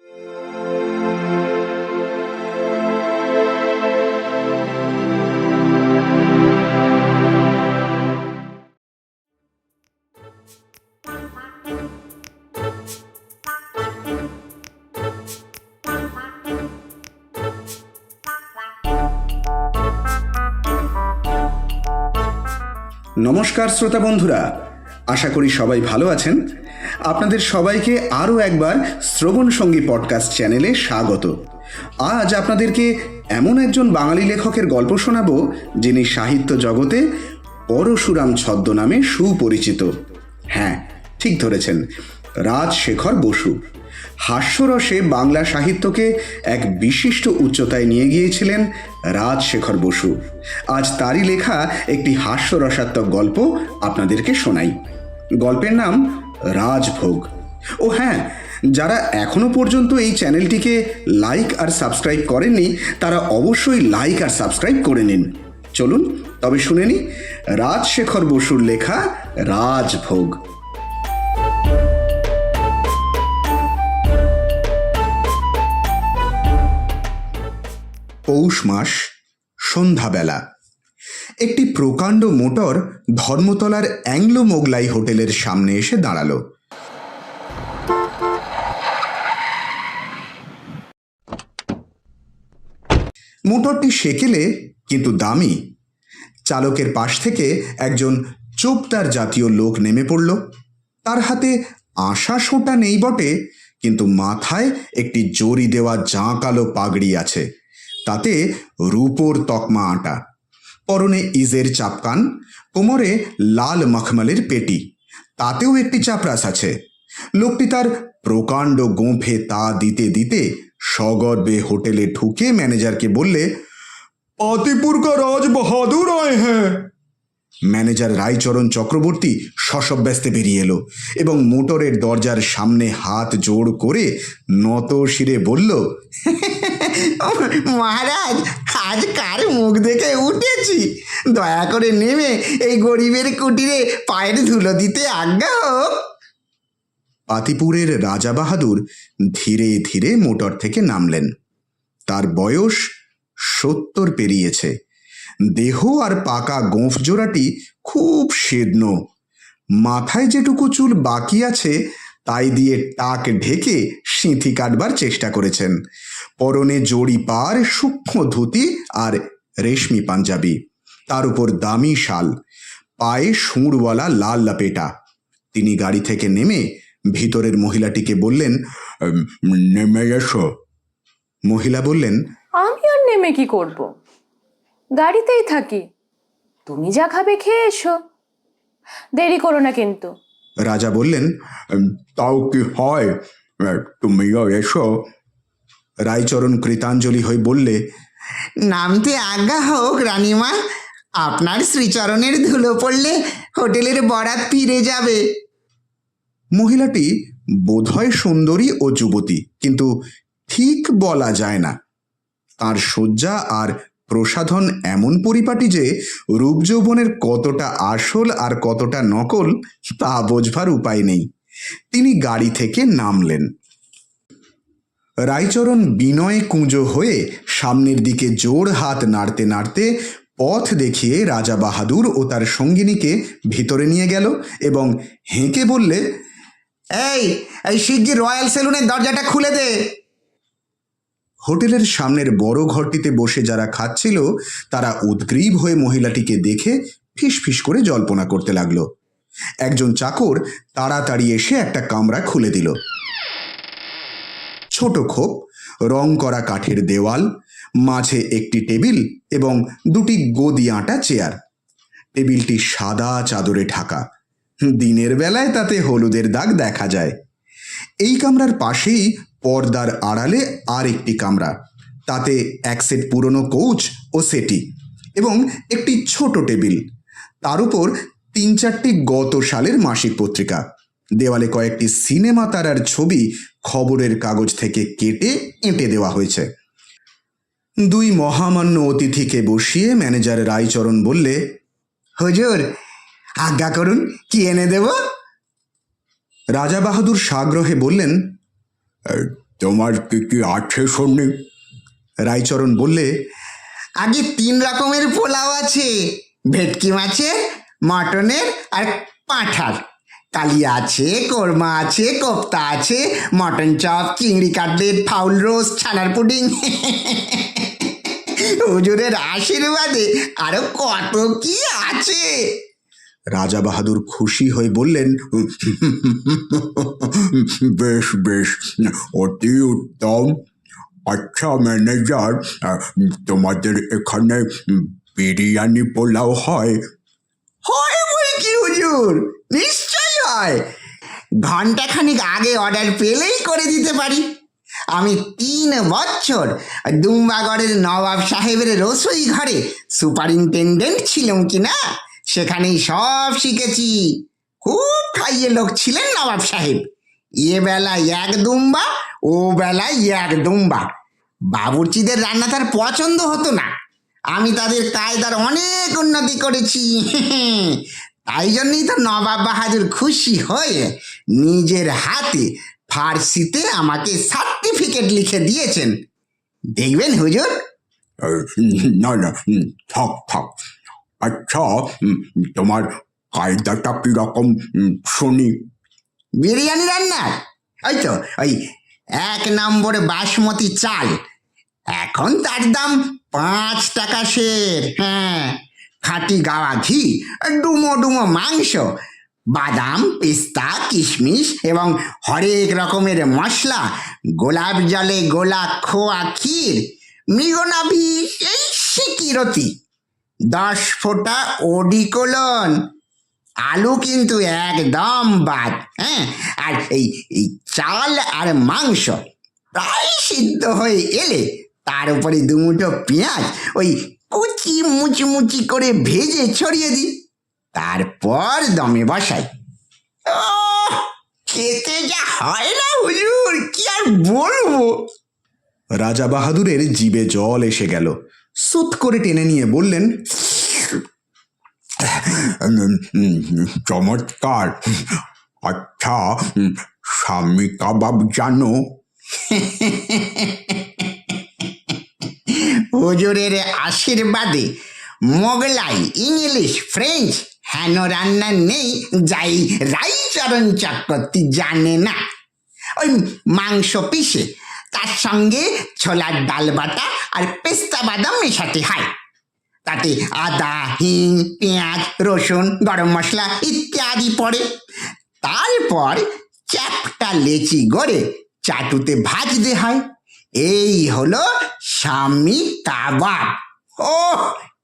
নমস্কার শ্রোতা বন্ধুরা, আশা করি সবাই ভালো আছেন। আপনাদের সবাইকে আরও একবার শ্রবণ সঙ্গী পডকাস্ট চ্যানেলে স্বাগত। আজ আপনাদেরকে এমন একজন বাঙালি লেখকের গল্প শোনাবো যিনি সাহিত্য জগতে পরশুরাম ছদ্মনামে সুপরিচিত। হ্যাঁ, ঠিক ধরেছেন, রাজশেখর বসু। হাস্যরসে বাংলা সাহিত্যকে এক বিশিষ্ট উচ্চতায় নিয়ে গিয়েছিলেন রাজশেখর বসু। আজ তারই লেখা একটি হাস্যরসাত্মক গল্প আপনাদেরকে শোনাই। গল্পের নাম রাজভোগ। ও হ্যাঁ, যারা এখনো পর্যন্ত এই চ্যানেলটিকে লাইক আর সাবস্ক্রাইব করেননি তারা অবশ্যই লাইক আর সাবস্ক্রাইব করে নিন। চলুন তবে শুনে নি রাজশেখর বসুর লেখা রাজভোগ। পৌষ মাস, সন্ধ্যাবেলা। একটি প্রকাণ্ড মোটর ধর্মতলার অ্যাংলো মোগলাই হোটেলের সামনে এসে দাঁড়ালো। মোটরটি সেকেলে কিন্তু দামি। চালকের পাশ থেকে একজন চোপদার জাতীয় লোক নেমে পড়ল। তার হাতে আশা সোঁটা নেই বটে, কিন্তু মাথায় একটি জরি দেওয়া জাঁকালো পাগড়ি আছে, তাতে রূপোর তকমা আঁটা। পরনে ইজের চাপকান, কোমরে লাল মখমলের পেটি, তাতেও একটি চাপরাস আছে। লোকটি তার প্রকাণ্ড গোঁফে তা দিতে দিতে সগর্বে হোটেলে ঢুকে ম্যানেজারকে বললে, পাতিপুর কা রাজ বাহাদুর আয়ে হ্যাঁ। ম্যানেজার রায়চরণ চক্রবর্তী সশব্যস্তে বেরিয়ে এলো এবং মোটরের দরজার সামনে হাত জোড় করে নত শিরে বলল, মহারাজ, আজ কার মুখ দেখে উঠেছি, দয়া করে নেমে এই গরিবের কুটিরে পায়ের ধুলো দিতে আজ্ঞা হোক। পাতিপুরের রাজা বাহাদুর ধীরে ধীরে মোটর থেকে নামলেন। তার বয়স 70 পেরিয়েছে। দেহ আর পাকা গোঁফ জোড়াটি খুব সেদন। মাথায় যেটুকু চুল বাকি আছে তাই দিয়ে টাক ঢেকে সিঁথি কাটবার চেষ্টা করেছেন। পরনে জড়ি পার সূক্ষ্ম ধুতি আর রেশমি পাঞ্জাবি, তার উপর দামি শাল, পায়ে সুঁড়ওয়ালা লাল লাপেটা। তিনি গাড়ি থেকে নেমে ভিতরের মহিলাটিকে বললেন, নেমে এসো। মহিলা বললেন, আমি আর নেমে কি করব, গাড়িতেই থাকি, তুমি যা খাবে খেয়ে এসো, দেরি করো না কিন্তু। রাজা বললেন, তাও কি হয়, তুমিও এসো। রায়চরণ কৃতাঞ্জলি হয়ে বললে, নামতে আজ্ঞা হোক রানীমা, আপনার শ্রীচরণের ধুলো পড়লে হোটেলের বরাত ফিরে যাবে। মহিলাটি বোধহয় সুন্দরী ও যুবতী, কিন্তু ঠিক বলা যায় না। তার সজ্জা আর প্রসাধন এমন পরিপাটি যে রূপ যৌবনের কতটা আসল আর কতটা নকল তা বোঝবার উপায় নেই। তিনি গাড়ি থেকে নামলেন। রায়চরণ বিনয়ে কুঁজো হয়ে সামনের দিকে জোর হাত নাড়তে নাড়তে পথ দেখিয়ে রাজা বাহাদুর ও তার সঙ্গিনীকে ভিতরে নিয়ে গেল এবং হেঁকে বললে, এই শিগগির রয়্যাল সেলুনের দরজাটা খুলে দে। হোটেলের সামনের বড় ঘরটিতে বসে যারা খাচ্ছিল তারা উদ্গ্রীব হয়ে মহিলাটিকে দেখে ফিস ফিস করে জল্পনা করতে লাগলো। একজন চাকর তাড়াতাড়ি এসে একটা কামরা খুলে দিল। ছোট খোপ, রং করা কাঠের দেওয়াল, মাঝে একটি টেবিল এবং দুটি গদি আঁটা চেয়ার। টেবিলটি সাদা চাদরে ঢাকা। দিনের বেলায় তাতে হলুদের দাগ দেখা যায়। এই কামরার পাশেই পর্দার আড়ালে আর একটি কামরা, তাতে এক সেট পুরনো কৌচ ও সেটি এবং একটি ছোট টেবিল, তার উপর 3-4টি গত সালের মাসিক পত্রিকা। দেওয়ালে কয়েকটি সিনেমা তারার ছবি খবরের কাগজ থেকে কেটে এঁটে দেওয়া হয়েছে। দুই মহামান্য অতিথিকে বসিয়ে ম্যানেজার রায়চরণ বললে, হুজুর, আজ্ঞা করুন, কি এনে দেব? রাজা বাহাদুর সাগ্রহে বললেন, তোমার কি কি আছে শুনি? রায়চরণ বললে, আগে 3 রকমের পোলাও আছে, ভেটকি মাছের, মটনের আর পাঁঠার। কালিয়া আছে, কোরমা আছে, কোপ্তা আছে, মটন চপ, চিংড়ি কাটলেট, ফাউল রোস্ট, ছানার পুডিং। হুজুরের আশীর্বাদে আরো কত কি আছে। রাজা বাহাদুর খুশি হয়ে বললেন, বেশ বেশ, অতি উত্তম। আচ্ছা ম্যানেজার, তোমাদের এখানে বিরিয়ানি পোলাও হয়? হয় বই কি হুজুর, নিশ্চয়ই হয়। ঘন্টাখানিক আগে অর্ডার পেলেই করে দিতে পারি। আমি 3 বছর দুম্বাগড়ের নবাব সাহেবের রসোই ঘরে সুপারিনটেন্ডেন্ট ছিলাম কিনা, সেখানেই সব শিখেছি। খুব খাইয়ে লোক ছিলেন নবাব সাহেব। এ বেলায় 1 দুম্বা, ও বেলায় 1 দুম্বা। বাবুর্চিদের রান্না তার পছন্দ হতো না। আমি তাদের কায়দার অনেক উন্নতি করেছি। তাই জন্যই তো নবাব বাহাদুর খুশি হয়ে নিজের হাতে ফার্সিতে আমাকে সার্টিফিকেট লিখে দিয়েছেন। দেখবেন হুজুর। না না, থাক থাক। আচ্ছা, তোমার কায়দাটা কিরকম শুনি? বিরিয়ানি রান্নার ওই তো ওই 1 নম্বর বাসমতি চাল, এখন তার দাম 5 টাকা সের। হ্যাঁ, খাঁটি গাওয়া ঘি, ডুমো ডুমো মাংস, বাদাম, পেস্তা, কিশমিশ এবং হরেক রকমের মশলা, গোলাপ জলে গোলা খোয়া ক্ষীর, মৃগনাভি, এই সিকিরতি, 10 ফোঁটা ওডিকোলন। আলু কিন্তু একদম বাদ। হ্যাঁ, আর এই এই চাল আর মাংস প্রায় সিদ্ধ হয়ে এলে তার উপরে 2 মুঠো পেঁয়াজ ওই কুচি মুচমুচি করে ভেজে ছড়িয়ে দিই, তারপর দমে বসাই। খেতে যা হয় না হুজুর, কি আর বলবো। রাজা বাহাদুরের জিভে জল এসে গেল। সুত করে টেনে নিয়ে বললেন, চমৎকার। আচ্ছা, স্বামী কাবাব জানো? হুজুরের আশীর্বাদে মোগলাই, ইংলিশ, ফ্রেঞ্চ হেন রান্না নেই যাই রাইচরণ চক্রবর্তী জানে না। ওই মাংস পিষে তার সঙ্গে ছোলার ডাল বাটা আর পেস্তা বাদাম মেশাতে হয়। তাতে আদা, হিং, পেঁয়াজ, রসুন, গরম মশলা ইত্যাদি পড়ে। তারপর চ্যাপটা লেচি গড়ে চাটুতে ভাজতে হয়। এই হলো স্বামী কাবাব। ও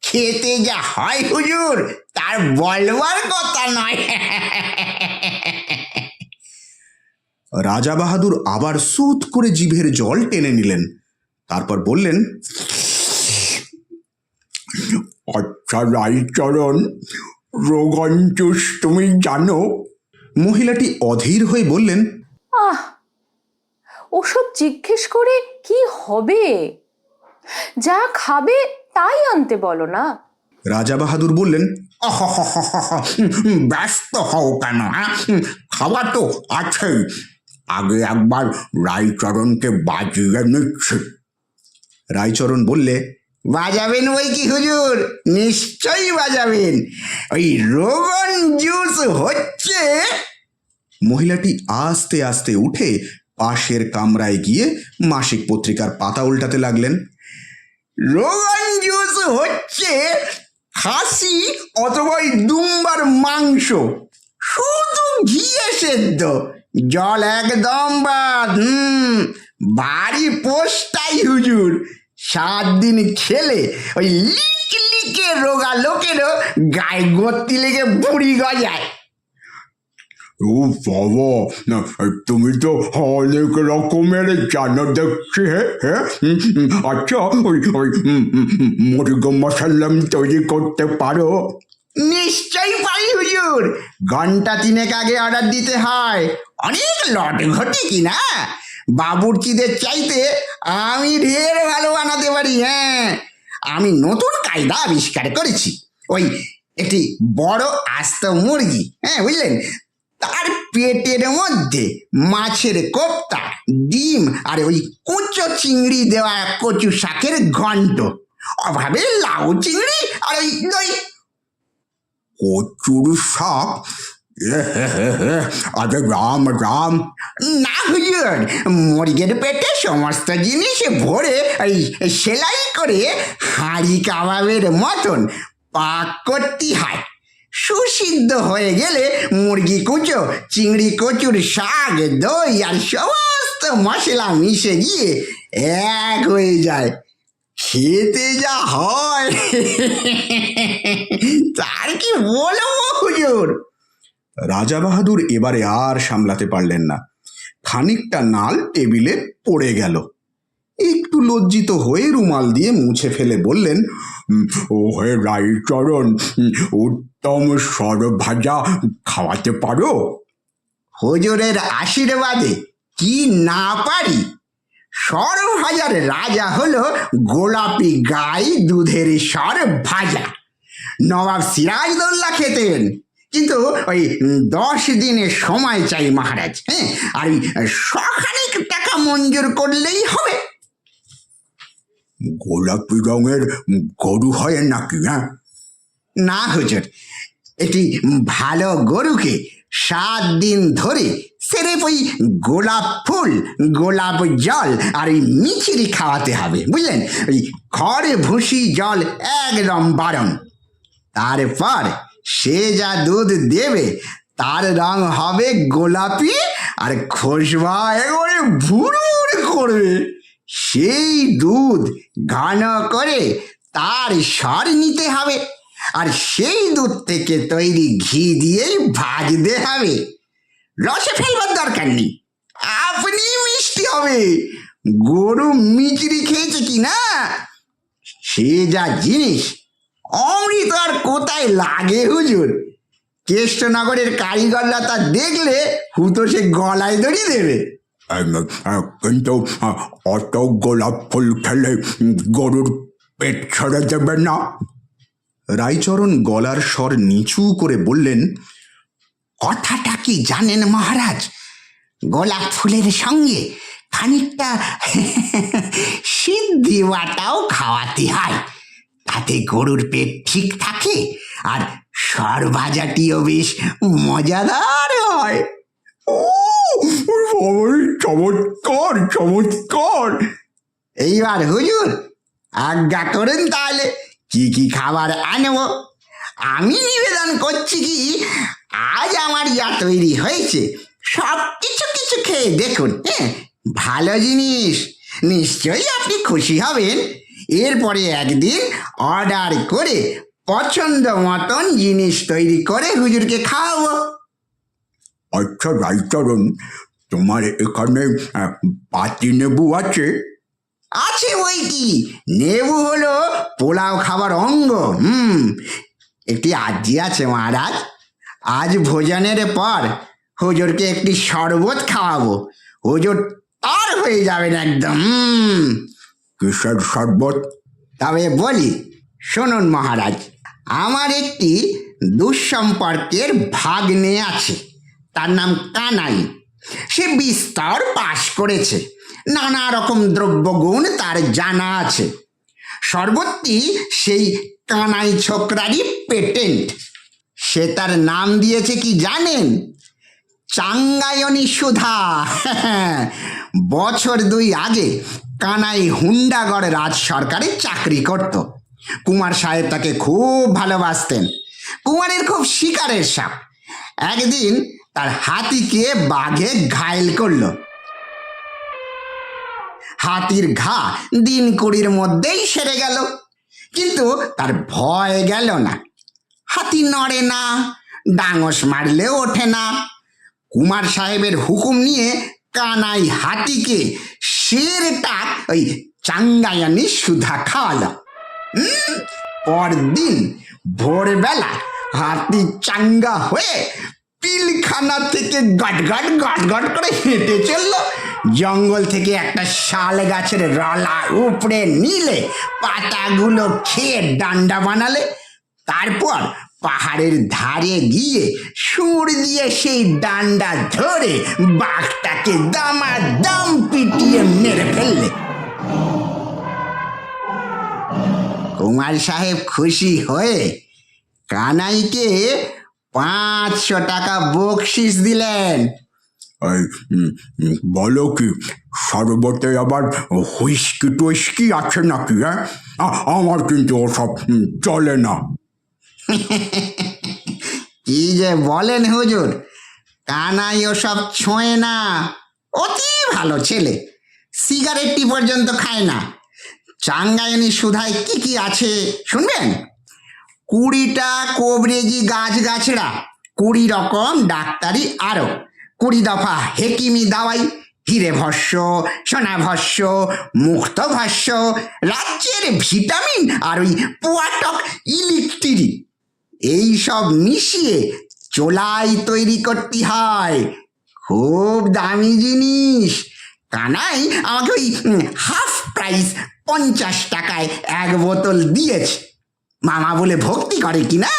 খেতে যা হয় হুজুর, তার বলবার কথা নয়। রাজা বাহাদুর আবার সুত করে জিভের জল টেনে নিলেন। তারপর বললেন, আচ্ছা রাইচরণ, রোগন জুস তুমি জানো? মহিলাটি অধীর হয়ে বললেন, আহ, ওসব জিজ্ঞেস করে কি হবে? যা খাবে তাই আনতে বলো না। রাজা বাহাদুর বললেন, ব্যস্ত হও কেন? খাওয়া তো আছেই, আগে একবার রাইচরণকে বাজিয়ে নিচ্ছে। রায়চরণ বললে, বাজাবেন বই কি হুজুর, নিশ্চয়ই বাজাবেন। ওই রোগন জুস হচ্ছে। মহিলাটি আস্তে আস্তে উঠে পাশের কামরায় গিয়ে মাসিক পত্রিকার পাতা উল্টাতে লাগলেন। রোগন জুস হচ্ছে খাসি অথবা ওই দুম্বার মাংস, শুধু ঘিয়ে সেদ্ধ, জল একদম বাদ। বাড়ি পোস্টাই হুজুর। 7 দিন খেলে ওই লিক লিকে রোগা লোকেরও গায়ে গতি লেগে বুড়ি গজায়। ও বাবা, না তুমি তো অনেক রকমের জানো দেখছি। হ্যাঁ, আচ্ছা, ওই ওই মুরগ মশালাম তৈরি করতে পারো? নিশ্চয়ই পারি হুজুর। 1 ঘন্টা 3 আগে অর্ডার দিতে হয়। অনেক লট ঘটি কিনা, বাবুর্চিদের চাইতে আমি ঢের ভালো বানাতে পারি। হ্যাঁ, আমি নতুন কায়দা আবিষ্কার করেছি। ওই একটি বড় আস্ত মুরগি, হ্যাঁ বুঝলেন, তার পেটের মধ্যে মাছের কোপ্তা, ডিম আর ওই কুচো চিংড়ি দেওয়া কচু শাকের ঘন্ট, অভাবে লাউ চিংড়ি আর ওই দই। কচুর শাক? আরে রাম রাম। না হুজুর, মুরগির পেটে সমস্ত জিনিস ভরে এই সেলাই করে হাঁড়ি কাবাবের মতন পাক করতে হয়। সুসিদ্ধ হয়ে গেলে মুরগি কুচো, চিংড়ি কচুর শাক, দই আর সমস্ত মশলা মিশে গিয়ে এক হয়ে যায়। খেতে যা হয় তার কি বলবো হুজুর। রাজা বাহাদুর এবারে আর সামলাতে পারলেন না, খানিকটা নাল টেবিলে পড়ে গেল। একটু লজ্জিত হয়ে রুমাল দিয়ে মুছে ফেলে বললেন, ও হে রায়চরণ, উত্তম সর ভাজা খাওয়াতে পারো? হুজুরের আশীর্বাদে কি না পারি। সর ভাজার রাজা হলো গোলাপি গাই দুধের সর ভাজা। নবাব সিরাজদৌল্লা খেতেন, কিন্তু ওই 10 দিনের সময় চাই মহারাজ। হ্যাঁ, আর ওই শখানেক টাকা মঞ্জুর করলেই হবে। গোলাপি রঙের গরু হয় নাকি? হ্যাঁ, না হুজুর, একটি ভালো গরুকে 7 দিন ধরে সেরেফ ওই গোলাপ ফুল, গোলাপ জল আর ওই মিচিরি খাওয়াতে হবে, বুঝলেন? ওই খড় ভুসি জল একদম বারণ। তারপর সে যা দুধ দেবে তার রং হবে গোলাপি আর খোসবা একেবারে ভুরুর করবে। সেই দুধ ঘন করে তার স্বর নিতে হবে, আর সেই দুধ থেকে তৈরি ঘি দিয়েই ভাজতে হবে। রসে ফেলবার দরকার নেই, আপনি মিষ্টি হবে। গরু মিচড়ি খেয়েছে কি না, সে যা জিনিস, অমৃত আর কোথায় লাগে হুজুর। কেষ্টনগরের কারিগররা তা দেখলে হুতো সে গলায় দড়ি দেবে। কিন্তু অত গোলাপ ফুল খেলে গরুর পেট ছেড়ে দেবে না? রায়চরণ গলার স্বর নিচু করে বললেন, কথাটা কি জানেন মহারাজ? গোলাপ ফুলের সঙ্গে খানিকটা সিদ্ধি বাটাও খাওয়াতে হয়, তাতে গরুর পেট ঠিক থাকে আর সর ভাজাটিও বেশ মজাদার হয়। ও চমৎকার চমৎকার। এইবার হুজুর আজ্ঞা করুন, তাহলে কি কি খাবার আনবো? আমি নিবেদন করছি কি, আজ আমার যা তৈরি হয়েছে সব কিছু কিছু খেয়ে দেখুন। হ্যাঁ, ভালো জিনিস, নিশ্চয়ই আপনি খুশি হবেন। এরপরে একদিন অর্ডার করে পছন্দ মতন জিনিস তৈরি করে হুজুরকে খাওয়াবো। আচ্ছা রায়চরণ, তোমার এখানে পাতি লেবু আছে? আছে বই কি, নেবু হলো পোলাও খাবার অঙ্গ। একটি আর্জি আছে মহারাজ। আজ ভোজনের পর হুজুরকে একটি শরবত খাওয়াবো, হুজুর তার হয়ে যাবেন একদম। কিসের শরবত? তবে বলি শুনুন মহারাজ, আমার একটি দুঃসম্পর্কের ভাগ্নে আছে, তার নাম কানাই। সে বিস্তর পাশ করেছে, নানা রকম দ্রব্যগুণ তার জানা আছে। শরবতটি সেই কানাই ছোকরারই পেটেন্ট। সে তার নাম দিয়েছে কি জানেন? চাঙ্গায়নী সুধা। বছর 2 আগে কানাই হুন্ডাগড় রাজ সরকারে চাকরি করত। কুমার সাহেব তাকে খুব ভালোবাসতেন। কুমারের খুব শিকারের শখ। একদিন তার হাতিকে বাঘে ঘায়েল করলো। হাতির ঘা 1 দিন মধ্যেই সেরে গেল, কিন্তু তার ভয় গেল না। হাতি নড়ে না, ডাঙস মারলেও ওঠে না। কুমার সাহেবের হুকুম নিয়ে কানাই হাতিকে সেরটা ওই চাঙ্গায়ানি সুধা খাওয়ালো। পরদিন ভোরবেলা হাতি চাঙ্গা হয়ে পিলখানা থেকে গট গট গট গট করে হেঁটে চললো। জঙ্গল থেকে একটা শাল গাছের রলা উপড়ে নিলে পাতাগুলো খেয়ে ডান্ডা বানালে, তারপর পাহাড়ের ধারে গিয়ে সুর দিয়ে সেই ডান্ডা ধরে বাঘটাকে দামাদাম পিটিয়ে মেরে ফেললে। কুমার সাহেব খুশি হয়ে কানাইকে 500 টাকা বকশিস দিলেন। এই বলো কি, শরবতে আবার হুইস্কি টুইস্কি আছে নাকি? হ্যাঁ, আমার কিন্তু ওসব চলে না। কি যে বলেন হুজুর, কানাই ওসব ছোঁয় না, অতি ভালো ছেলে, সিগারেটটি পর্যন্ত খায় না। চাঙ্গায়নি সুধায় কি কি আছে শুনবেন? 20টা কবরেজি গাছগাছড়া, 20 রকম ডাক্তারি, আরো 20 দফা হেকিমি দাওয়াই, হিরে ভস্য, সোনা ভস্য, মুক্ত ভস্য, রাজ্যের ভিটামিন আর ওই পুয়াটক ইলেকট্রিক, এই সব মিশিয়ে চোলাই তৈরি করতে হয়। খুব দামি জিনিস। কানাই আমাকে ওই হাফ প্রাইস 50 টাকায় 1 বোতল দিয়েছে। মামা বলে ভক্তি করে কি না।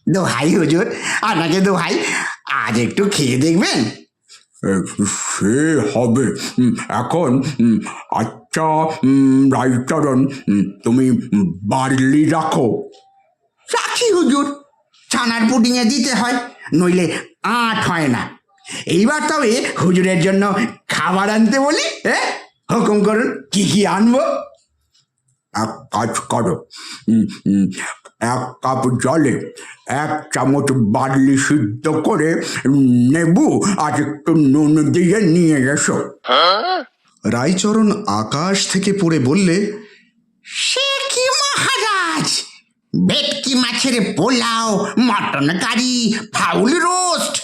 দোহাই হুজুর, আপনাকে দোহাই, আজ একটু খেয়ে দেখবেন। সে হবে। এখন আচ্ছা রাইচরণ, তুমি বার্লি রাখো। রাখি হুজুর, ছানার পুডিংয়ে দিতে হয়, নইলে আট হয় না। এইবার তবে হুজুরের জন্য খাবার আনতে বলি। হুকুম করুন, কি কি আনবো? এক কাজ করো, 1 কাপ জলে 1 চামচ বার্লি সিদ্ধ করে নেবু আর একটু নুন দিয়ে নিয়ে এসো। রায়চরণ আকাশ থেকে পড়ে বললে, সে কি মহারাজ, ভেটকি মাছের পোলাও, মটন কারি, ফাউল রোস্ট।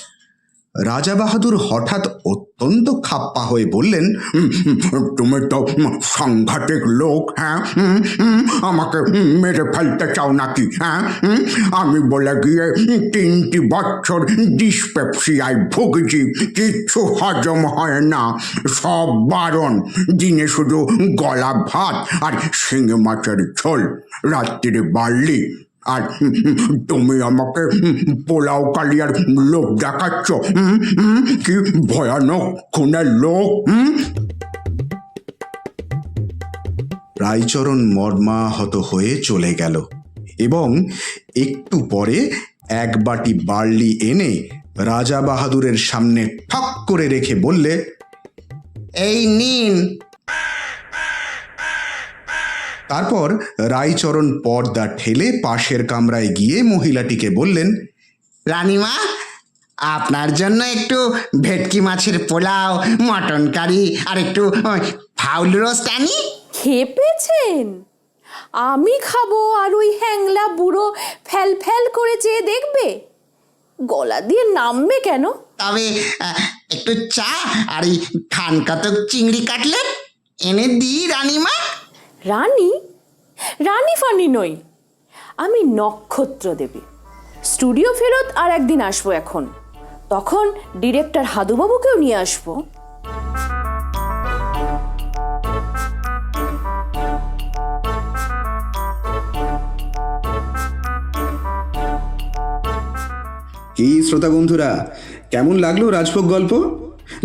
রাজা বাহাদুর হঠাৎ অত্যন্ত খাপ্পা হয়ে বললেন, তুমি তো সাংঘাতিক লোক। হ্যাঁ, আমাকে মেরে ফেলতে চাও নাকি? হ্যাঁ, আমি বলে গিয়ে 3টি বছর ডিসপেপসিয়ায় ভুগছি, কিচ্ছু হজম হয় না, সব বারণ। দিনে শুধু গলা ভাত আর শিঙে মাছের ঝোল, রাত্রিরে বার্লি, আর তুমি আমাকে পোলাও কালিয়ার লোক দেখাচ্ছ। কি ভয়ানক খুনের লোক। রায়চরণ মর্মাহত হয়ে চলে গেল এবং একটু পরে 1 বাটি বার্লি এনে রাজা বাহাদুরের সামনে ঠক করে রেখে বললে, এই নিন। তারপর রায়চরণ পর্দা ঠেলে পাশের কামরায় গিয়ে মহিলাটিকে বললেন, রানীমা, আপনার জন্য একটু ভেটকি মাছের পোলাও, মটন কারি আর একটু ফাউল রোস্ট আনি। খেপেছেন? আমি খাবো আর ওই হ্যাংলা বুড়ো ফ্যাল ফ্যাল করে চেয়ে দেখবে? গলা দিয়ে নামবে কেন? তবে একটু চা আর এই খান কতক চিংড়ি কাটলেট এনে দিই রানীমা। রানী? রানী ফানি নই, আমি নক্ষত্র দেবী। স্টুডিও ফেরত আর একদিন আসবো, এখন তখন ডিরেক্টর হাদুবাবুকেও নিয়ে আসবো। কি শ্রোতা বন্ধুরা, কেমন লাগলো রাজভোগ গল্প?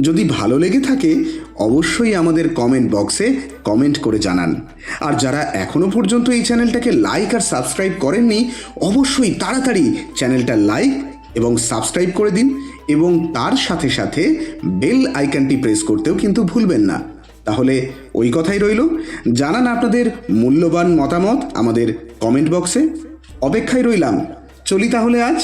যদি ভালো লেগে থাকে অবশ্যই আমাদের কমেন্ট বক্সে কমেন্ট করে জানান। আর যারা এখনো পর্যন্ত এই চ্যানেলটাকে লাইক আর সাবস্ক্রাইব করেননি, অবশ্যই তাড়াতাড়ি চ্যানেলটা লাইক এবং সাবস্ক্রাইব করে দিন, এবং তার সাথে সাথে বেল আইকনটি প্রেস করতেও কিন্তু ভুলবেন না। তাহলে ওই কথাই রইল, জানান আপনাদের মূল্যবান মতামত আমাদের কমেন্ট বক্সে। অপেক্ষায় রইলাম, চলি তাহলে আজ।